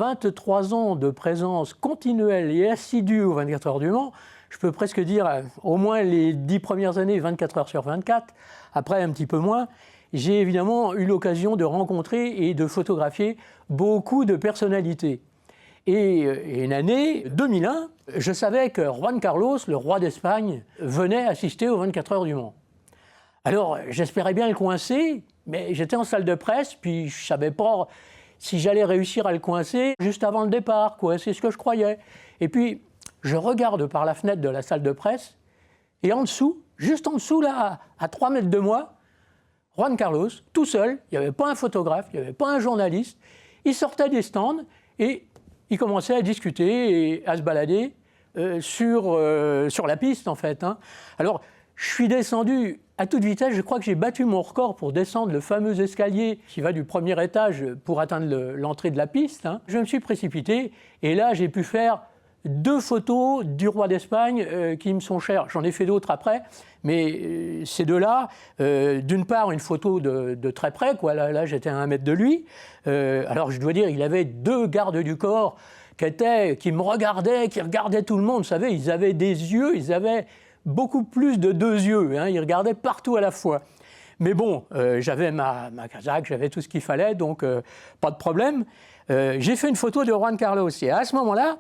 23 ans de présence continuelle et assidue aux 24 heures du Mans, je peux presque dire au moins les 10 premières années, 24 heures sur 24, après un petit peu moins, j'ai évidemment eu l'occasion de rencontrer et de photographier beaucoup de personnalités. Et une année, 2001, je savais que Juan Carlos, le roi d'Espagne, venait assister aux 24 heures du Mans. Alors, j'espérais bien le coincer, mais j'étais en salle de presse, puis je ne savais pas si j'allais réussir à le coincer juste avant le départ, quoi. C'est ce que je croyais. Et puis, je regarde par la fenêtre de la salle de presse, et en dessous, juste en dessous, là, à 3 mètres de moi, Juan Carlos, tout seul, il n'y avait pas un photographe, il n'y avait pas un journaliste, il sortait des stands et il commençait à discuter et à se balader sur la piste, en fait. Hein. Alors, je suis descendu à toute vitesse, je crois que j'ai battu mon record pour descendre le fameux escalier qui va du premier étage pour atteindre l'entrée de la piste. Hein. Je me suis précipité et là, j'ai pu faire 2 photos du roi d'Espagne qui me sont chères. J'en ai fait d'autres après, mais ces deux-là, d'une part, une photo de très près, quoi. Là j'étais à 1 mètre de lui. Alors, je dois dire, il avait 2 gardes du corps qui me regardaient, qui regardaient tout le monde. Vous savez, ils avaient des yeux, ils avaient beaucoup plus de 2 yeux. Hein. Ils regardaient partout à la fois. Mais bon, j'avais ma casaque, j'avais tout ce qu'il fallait, donc pas de problème. J'ai fait une photo de Juan Carlos. Et à ce moment-là,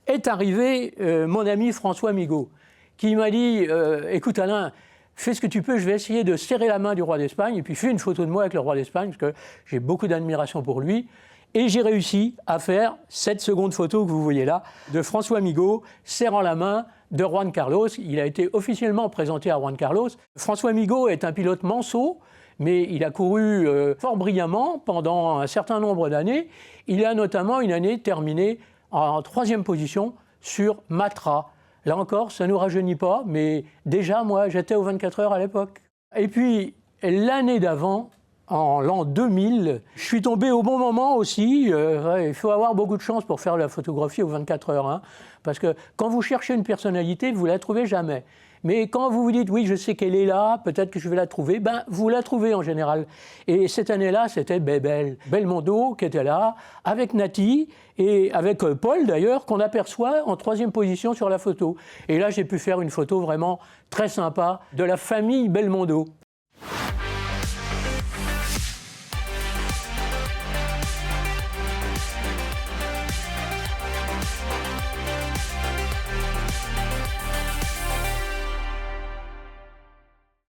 est arrivé mon ami François Migaud, qui m'a dit « Écoute Alain, fais ce que tu peux, je vais essayer de serrer la main du roi d'Espagne, et puis fais une photo de moi avec le roi d'Espagne, parce que j'ai beaucoup d'admiration pour lui. » Et j'ai réussi à faire cette seconde photo que vous voyez là, de François Migaud serrant la main de Juan Carlos. Il a été officiellement présenté à Juan Carlos. François Migaud est un pilote manceau, mais il a couru fort brillamment pendant un certain nombre d'années. Il a notamment une année terminée en 3e position sur Matra. Là encore, ça ne nous rajeunit pas, mais déjà, moi, j'étais aux 24 heures à l'époque. Et puis, l'année d'avant, en l'an 2000, je suis tombé au bon moment aussi. Il faut avoir beaucoup de chance pour faire la photographie aux 24 heures. Hein, parce que quand vous cherchez une personnalité, vous ne la trouvez jamais. Mais quand vous vous dites, oui, je sais qu'elle est là, peut-être que je vais la trouver, ben, vous la trouvez en général. Et cette année-là, c'était Belmondo qui était là, avec Nati, et avec Paul d'ailleurs, qu'on aperçoit en 3e position sur la photo. Et là, j'ai pu faire une photo vraiment très sympa de la famille Belmondo.